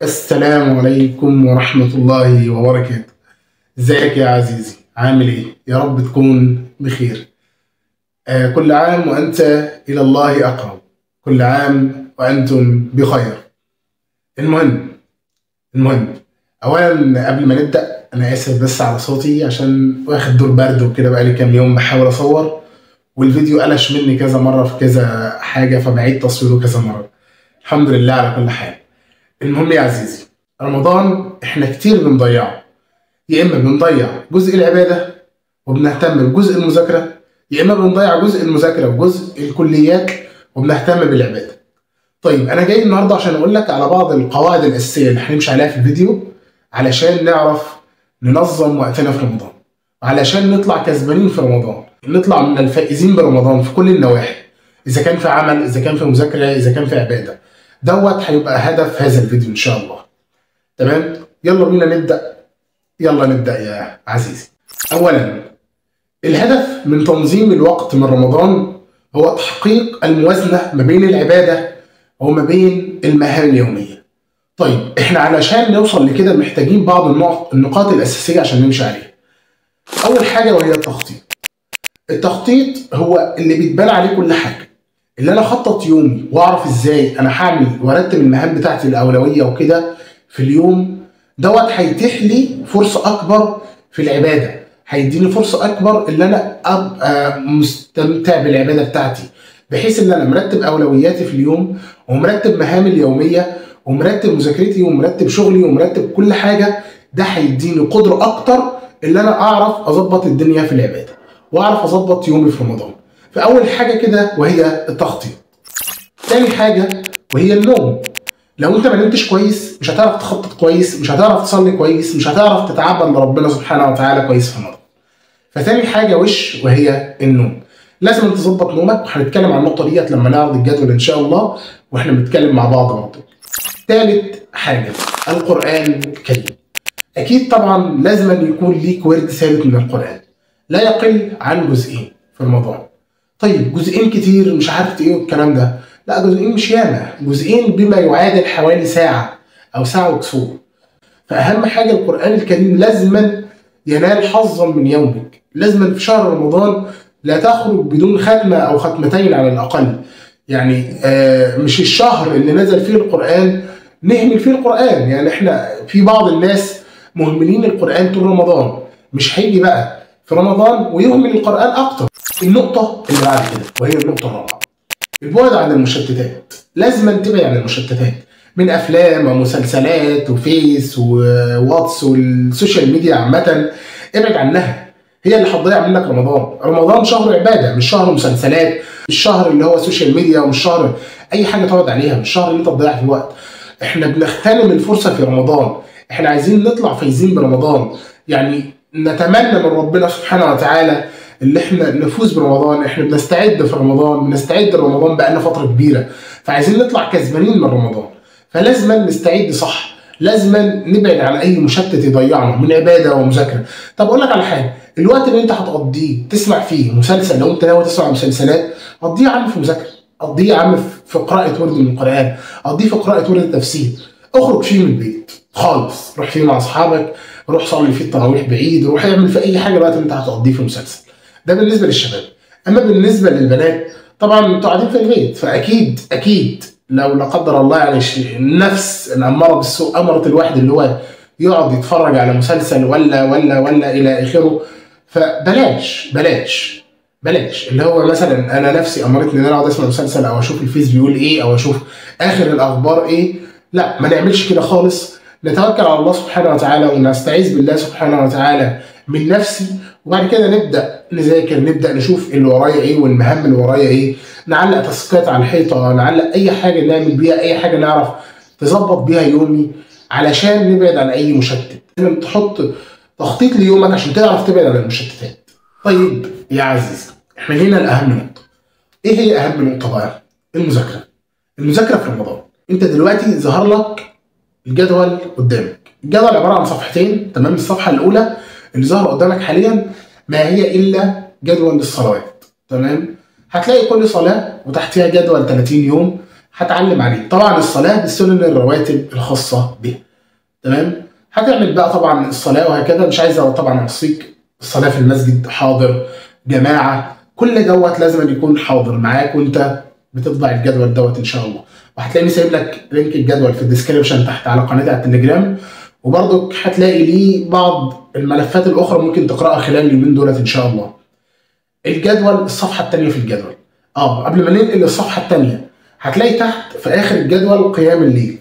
السلام عليكم ورحمة الله وبركاته. ازيك يا عزيزي؟ عامل ايه؟ يا رب تكون بخير. كل عام وأنت إلى الله أقرب، كل عام وأنتم بخير. المهم أولا قبل ما نبدأ أنا آسف بس على صوتي عشان واخد دور برد وكده، بقالي كام يوم بحاول أصور والفيديو قلش مني كذا مرة في كذا حاجة فبعيد تصويره كذا مرة. الحمد لله على كل حال. المهم يا عزيزي، رمضان احنا كتير بنضيعه، يا اما بنضيع جزء العباده وبنهتم بجزء المذاكره، يا اما بنضيع جزء المذاكره وجزء الكليات وبنهتم بالعباده. طيب انا جاي النهارده عشان اقول لك على بعض القواعد الاساسيه اللي هنمشي عليها في الفيديو علشان نعرف ننظم وقتنا في رمضان، وعلشان نطلع كسبانين في رمضان، نطلع من الفائزين برمضان في كل النواحي، اذا كان في عمل، اذا كان في مذاكره، اذا كان في عباده. دوت هيبقى هدف هذا الفيديو ان شاء الله. تمام؟ يلا بينا نبدأ يا عزيزي. أولا، الهدف من تنظيم الوقت من رمضان هو تحقيق الموازنة ما بين العبادة وما بين المهام اليومية. طيب احنا علشان نوصل لكده محتاجين بعض النقاط الأساسية عشان نمشي عليها. أول حاجة وهي التخطيط. التخطيط هو اللي بيتبنى عليه كل حاجة، اللي أنا أخطط يومي وأعرف إزاي أنا هعمل وأرتب المهام بتاعتي الأولوية وكده في اليوم. دوت هيتيح لي فرصة أكبر في العبادة، هيديني فرصة أكبر إن أنا أبقى مستمتع بالعبادة بتاعتي، بحيث إن أنا مرتب أولوياتي في اليوم ومرتب مهامي اليومية ومرتب مذاكرتي ومرتب شغلي ومرتب كل حاجة. ده هيديني قدرة أكتر إن أنا أعرف أظبط الدنيا في العبادة وأعرف أظبط يومي في رمضان. فأول حاجة كده وهي التخطيط. تاني حاجة وهي النوم. لو انت ما نمتش كويس مش هتعرف تخطط كويس، مش هتعرف تصلي كويس، مش هتعرف تتعبد لربنا سبحانه وتعالى كويس في رمضان. فتاني حاجه وهي النوم. لازم تظبط نومك، وهنتكلم عن النقطه ديت لما نعرض الجدول ان شاء الله واحنا بنتكلم مع بعض برضه. تالت حاجه القران الكريم. اكيد طبعا لازم يكون ليك ورد ثابت من القران لا يقل عن جزئين في رمضان. طيب جزئين كتير مش عارف ايه والكلام ده، لا جزئين مش ياما، جزئين بما يعادل حوالي ساعة أو ساعة وكسور. فأهم حاجة القرآن الكريم لازما ينال حظا من يومك، لازما في شهر رمضان لا تخرج بدون ختمة أو ختمتين على الأقل. يعني مش الشهر اللي نزل فيه القرآن نهمل فيه القرآن، يعني احنا في بعض الناس مهملين القرآن طول رمضان، مش هيجي بقى في رمضان ويهمل القرآن أكتر. النقطة اللي بعد كده وهي النقطة الرابعة، البعد عن المشتتات. لازم تبعد عن المشتتات من افلام ومسلسلات وفيس وواتس والسوشيال ميديا عامه. ابعد عنها، هي اللي هتضيع منك رمضان. رمضان شهر عباده مش شهر مسلسلات، مش شهر اللي هو سوشيال ميديا، ومش شهر اي حاجه تقعد عليها، مش شهر اللي انت تضيع فيه وقت. احنا بنغتنم الفرصه في رمضان، احنا عايزين نطلع فايزين برمضان، يعني نتمنى من ربنا سبحانه وتعالى اللي احنا نفوز برمضان. احنا بنستعد في رمضان، بنستعد لرمضان بقالنا فتره كبيره، فعايزين نطلع كسبانين من رمضان. فلازم نستعد صح، لازم نبعد عن اي مشتت يضيعنا من عباده ومذاكره. طب اقول لك على حاجه، الوقت اللي انت هتقضيه تسمع فيه مسلسل، لو انت ناوي تسمع مسلسلات قضيه يا عم في مذاكره، قضيه يا عم في قراءه ورد من القران، قضيه في قراءه ورد التفسير. اخرج فيه من البيت خالص، روح فيه مع اصحابك، روح صلي فيه التراويح بعيد، روح اعمل في اي حاجه الوقت اللي انت هتقضيه في مسلسل. ده بالنسبه للشباب. اما بالنسبه للبنات طبعا انتوا قاعدين في البيت، فاكيد لو لا قدر الله يعني النفس الاماره بالسوء امرت الواحد اللي هو يقعد يتفرج على مسلسل ولا الى اخره، فبلاش اللي هو مثلا انا نفسي امرتني ان انا اقعد اسمع مسلسل او اشوف الفيس بيقول ايه او اشوف اخر الاخبار ايه. لا، ما نعملش كده خالص. نتوكل على الله سبحانه وتعالى ونستعيذ بالله سبحانه وتعالى من نفسي، وبعد كده نبدا نذاكر، نبدا نشوف اللي ورايا ايه والمهام اللي ورايا ايه، نعلق تاسكات على الحيطه، نعلق اي حاجه نعمل بيها، اي حاجه نعرف تظبط بيها يومي علشان نبعد عن اي مشتت. لازم تحط تخطيط ليومك عشان تعرف تبعد عن المشتتات. طيب يا عزيزي، احنا هنا لاهم نقطه. ايه هي اهم نقطه بقى؟ المذاكره في رمضان. انت دلوقتي ظهر لك الجدول قدامك، الجدول عباره عن صفحتين، تمام؟ الصفحه الاولى اللي ظهر قدامك حاليا ما هي الا جدول للصلوات، تمام؟ هتلاقي كل صلاه وتحتها جدول 30 يوم، هتعلم عليه. طبعا الصلاه بالسنن الرواتب الخاصه بها، تمام. هتعمل بقى طبعا الصلاه وهكذا. مش عايز طبعا اوصيك الصلاه في المسجد، حاضر، جماعه، كل دوت لازم يكون حاضر معاك وانت بتطبع الجدول دوت ان شاء الله. وهتلاقيني سايب لك لينك الجدول في الديسكربشن تحت على قناتي على التليجرام، وبرضك هتلاقي ليه بعض الملفات الاخرى ممكن تقراها خلال اليومين دولت ان شاء الله. الجدول الصفحه الثانيه في الجدول، قبل ما ننقل للصفحه الثانيه هتلاقي تحت في اخر الجدول قيام الليل.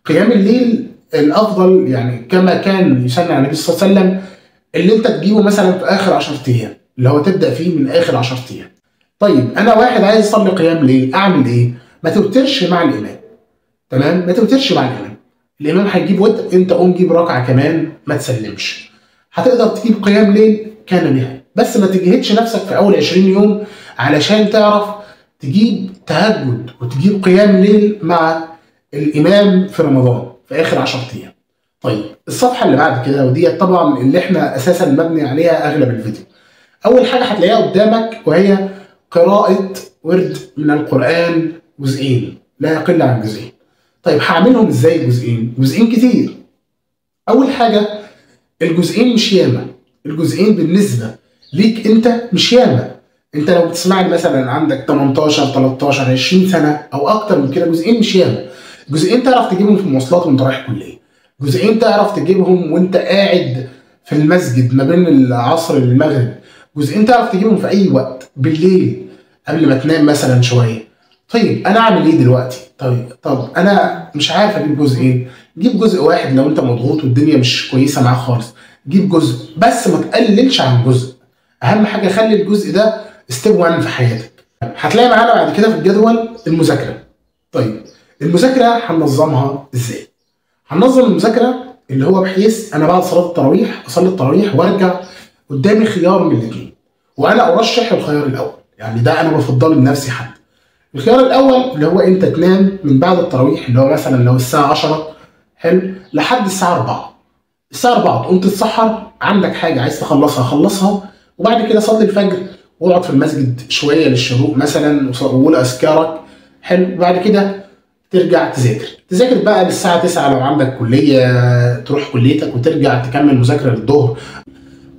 قيام الليل الافضل يعني كما كان يسنى على النبي صلى الله عليه وسلم اللي انت تجيبه مثلا في اخر 10 ايام، اللي هو تبدا فيه من اخر 10 ايام. طيب انا واحد عايز اصلي قيام ليل، اعمل ايه؟ ما توترش مع الامام، تمام؟ ما توترش مع الامام هيجيب وتر، انت قوم جيب ركعه كمان ما تسلمش. هتقدر تجيب قيام ليل كان بها، بس ما تجهدش نفسك في اول 20 يوم علشان تعرف تجيب تهجد وتجيب قيام ليل مع الامام في رمضان في اخر 10 ايام. طيب الصفحه اللي بعد كده، ودي طبعا اللي احنا اساسا مبني عليها اغلب الفيديو. اول حاجه هتلاقيها قدامك وهي قراءه ورد من القران جزئين لا يقل عن جزئين. طيب هعملهم ازاي جزئين؟ جزئين كتير. اول حاجه الجزئين مش ياما، الجزئين بالنسبه ليك انت مش ياما. انت لو بتسمعني مثلا عندك 18 13 20 سنه او اكتر من كده، جزئين مش ياما. جزئين تعرف تجيبهم في المواصلات وانت رايح كليه، جزئين تعرف تجيبهم وانت قاعد في المسجد ما بين العصر للمغرب، جزئين تعرف تجيبهم في اي وقت بالليل قبل ما تنام مثلا شويه. طيب انا اعمل ايه دلوقتي؟ طب انا مش عارف اجيب جزئين. جيب جزء واحد لو انت مضغوط والدنيا مش كويسه معاك خالص، جيب جزء بس ما تقللش عن جزء. اهم حاجه خلي الجزء ده ستيب 1 في حياتك. هتلاقي معانا بعد كده في الجدول المذاكره. طيب المذاكره هننظمها ازاي؟ هننظم المذاكره اللي هو بحيث انا بعد صلاه التراويح اصلي التراويح وارجع قدامي خيار من الاثنين، وانا ارشح الخيار الاول، يعني ده انا بفضله لنفسي حتى. الخيار الاول اللي هو انت تنام من بعد التراويح، اللي هو مثلا لو الساعه 10 حلو لحد الساعه 4. الساعه 4 تقوم تتسحر، عندك حاجه عايز تخلصها خلصها، وبعد كده صلي الفجر واقعد في المسجد شويه للشروق مثلا وقول اذكارك حلو. بعد كده ترجع تذاكر بقى للساعه 9 لو عندك كليه تروح كليتك وترجع تكمل مذاكره للظهر.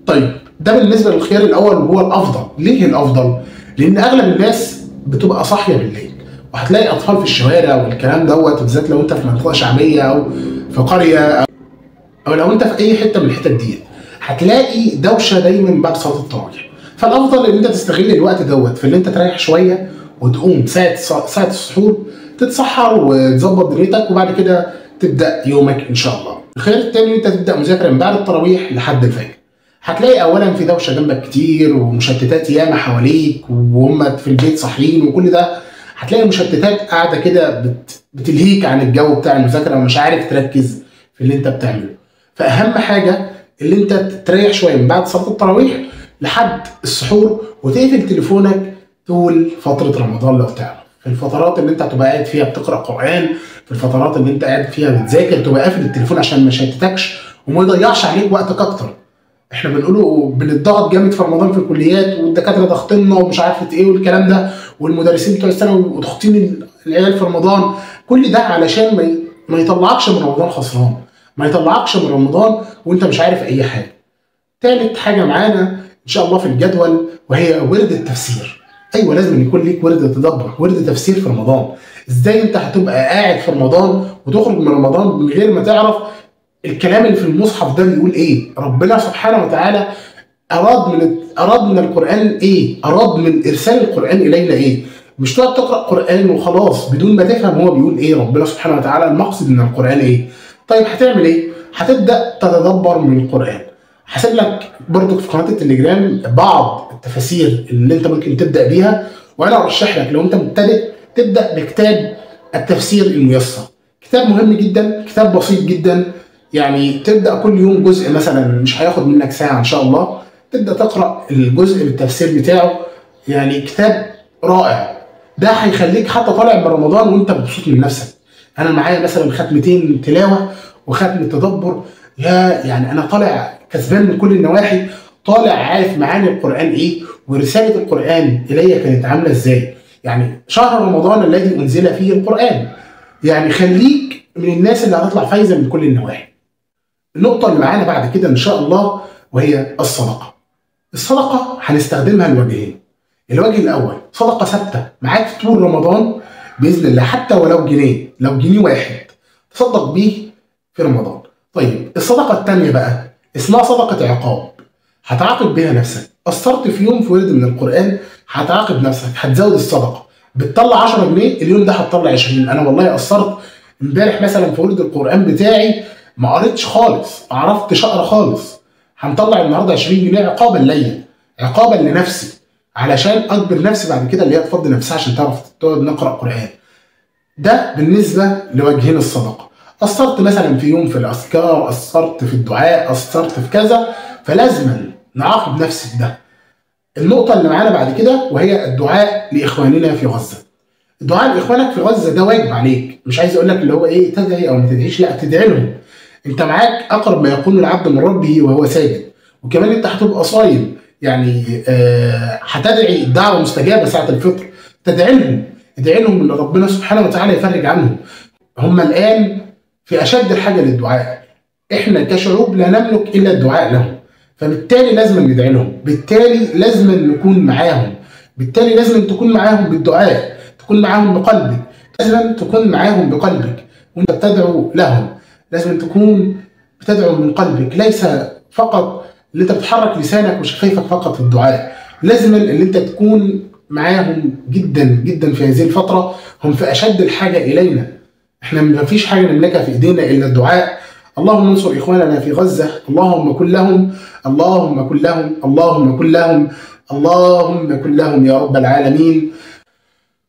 طيب ده بالنسبه للخيار الاول وهو الافضل. ليه الافضل؟ لان اغلب الناس بتبقى صاحيه بالليل، وهتلاقي اطفال في الشوارع والكلام دوت، بالذات لو انت في منطقه شعبيه او في قريه او لو انت في اي حته من الحتت ديت، هتلاقي دوشه دايما بعد صلاه التراويح. فالافضل ان انت تستغل الوقت دوت في ان انت تريح شويه وتقوم ساعه السحور تتسحر وتظبط دنيتك، وبعد كده تبدا يومك ان شاء الله. الخيار الثاني ان انت تبدا مذاكره من بعد التراويح لحد الفجر. هتلاقي اولا في دوشه جنبك كتير ومشتتات ياما حواليك وهم في البيت صاحيين وكل ده، هتلاقي مشتتات قاعده كده بتلهيك عن الجو بتاع المذاكره ومش عارف تركز في اللي انت بتعمله. فاهم حاجه اللي انت تريح شويه من بعد صلاه التراويح لحد السحور، وتقفل تليفونك طول فتره رمضان لو تعرف. في الفترات اللي انت هتبقى قاعد فيها بتقرا قران، في الفترات اللي انت قاعد فيها بتذاكر، تبقى قافل التليفون عشان ما يشتتكش وما يضيعش عليك وقتك اكتر. احنا بنقوله بنضغط جامد في رمضان في الكليات، والدكاتره ضاغطيننا ومش عارفه ايه والكلام ده، والمدرسين بتوع الثانوي وضاغطين العيال في رمضان. كل ده علشان ما يطلعكش من رمضان خسران، ما يطلعكش من رمضان وانت مش عارف اي حاجه. ثالث حاجه معانا ان شاء الله في الجدول وهي ورد التفسير. ايوه لازم يكون ليك ورد تدبر، ورد تفسير في رمضان. ازاي انت هتبقى قاعد في رمضان وتخرج من رمضان من غير ما تعرف الكلام اللي في المصحف ده بيقول ايه؟ ربنا سبحانه وتعالى اراد من القران ايه؟ اراد من ارسال القران الينا ايه؟ مش تقعد تقرا قران وخلاص بدون ما تفهم هو بيقول ايه ربنا سبحانه وتعالى، المقصد من القران ايه؟ طيب هتعمل ايه؟ هتبدا تتدبر من القران. هسيب لك برضو في قناه التليجرام بعض التفاسير اللي انت ممكن تبدا بيها، وانا ارشح لك لو انت مبتدئ تبدا بكتاب التفسير الميسر. كتاب مهم جدا، كتاب بسيط جدا، يعني تبدا كل يوم جزء مثلا، مش هياخد منك ساعه ان شاء الله، تبدا تقرا الجزء بالتفسير بتاعه. يعني كتاب رائع، ده هيخليك حتى طالع من رمضان وانت مبسوط من نفسك. انا معايا مثلا ختمتين تلاوه وختم تدبر، يعني انا طالع كسبان من كل النواحي، طالع عارف معاني القران ايه ورساله القران الي كانت عامله ازاي. يعني شهر رمضان الذي انزل فيه القران، يعني خليك من الناس اللي هتطلع فايزه من كل النواحي. النقطه اللي معانا بعد كده ان شاء الله وهي الصدقه. الصدقه هنستخدمها لوجهين. الوجه الاول صدقه ثابته معاك طول رمضان باذن الله، حتى ولو جنيه، لو جنيه واحد تصدق بيه في رمضان. طيب الصدقه الثانيه بقى اسمها صدقه عقاب، هتعاقب بيها نفسك. قصرت في يوم في ورد من القران هتعاقب نفسك، هتزود الصدقه، بتطلع 10 جنيه اليوم ده هتطلع 20. انا والله قصرت امبارح مثلا في ورد القران بتاعي ما قريتش خالص، ما عرفتش اقرا خالص، هنطلع النهارده 20 جنيه عقابا ليا، عقابا لنفسي، علشان اجبر نفسي بعد كده اللي هي تفضي نفسها عشان تعرف تقعد نقرا قران. ده بالنسبه لوجهين الصدقه. قصرت مثلا في يوم في الاذكار، قصرت في الدعاء، قصرت في كذا، فلازما نعاقب نفسي بده. النقطه اللي معانا بعد كده وهي الدعاء لاخواننا في غزه. الدعاء لاخوانك في غزه ده واجب عليك، مش عايز اقول لك اللي هو ايه تدعي او ما تدعيش، لا تدعي لهم. انت معاك اقرب ما يكون العبد من ربه وهو ساجد، وكمان انت هتبقى صايم، يعني هتدعي الدعوه مستجابه ساعه الفطر. تدعي لهم، ادعي لهم ان ربنا سبحانه وتعالى يفرج عنهم. هم الان في اشد الحاجه للدعاء، احنا كشعوب لا نملك الا الدعاء لهم، فبالتالي لازم ندعي لهم، بالتالي لازم نكون معاهم، بالتالي لازم تكون معاهم بالدعاء، تكون معاهم بقلبك، لازم تكون معاهم بقلبك وانت بتدعو لهم، لازم تكون بتدعو من قلبك، ليس فقط اللي انت بتحرك لسانك وشفايفك فقط في الدعاء. لازم اللي انت تكون معاهم جدا جدا في هذه الفتره، هم في اشد الحاجه الينا. احنا ما فيش حاجه نملكها في ايدينا الا الدعاء. اللهم انصر اخواننا في غزه، اللهم كن لهم، اللهم كن لهم، اللهم كن لهم، اللهم كن لهم يا رب العالمين.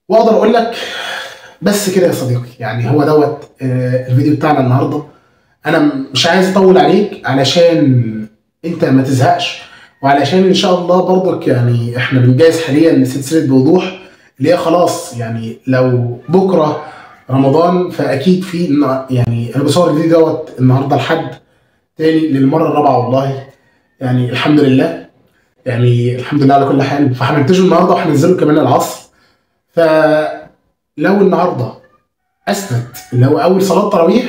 واقدر اقول لك بس كده يا صديقي، يعني هو دوت الفيديو بتاعنا النهارده. انا مش عايز اطول عليك علشان انت ما تزهقش، وعلشان ان شاء الله برضك يعني احنا بنجهز حاليا سلسله بوضوح اللي هي خلاص، يعني لو بكره رمضان فاكيد في، يعني انا بصور الفيديو دوت النهارده لحد تاني للمره الرابعه والله، يعني الحمد لله، يعني الحمد لله على كل حال. فهننتجه النهارده وهننزله كمان العصر. فلو النهارده اثبت اللي هو اول صلاه تراويح،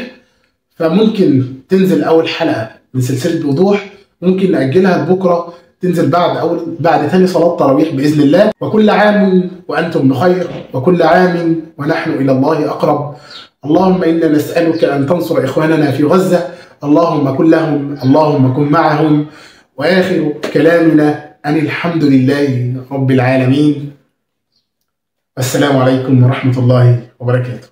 فممكن تنزل اول حلقه من سلسله بوضوح، ممكن ناجلها لبكره تنزل بعد ثاني صلاه تراويح باذن الله. وكل عام وانتم بخير، وكل عام ونحن الى الله اقرب. اللهم انا نسالك ان تنصر اخواننا في غزه، اللهم كن لهم، اللهم كن معهم. واخر كلامنا ان الحمد لله رب العالمين. السلام عليكم ورحمه الله وبركاته.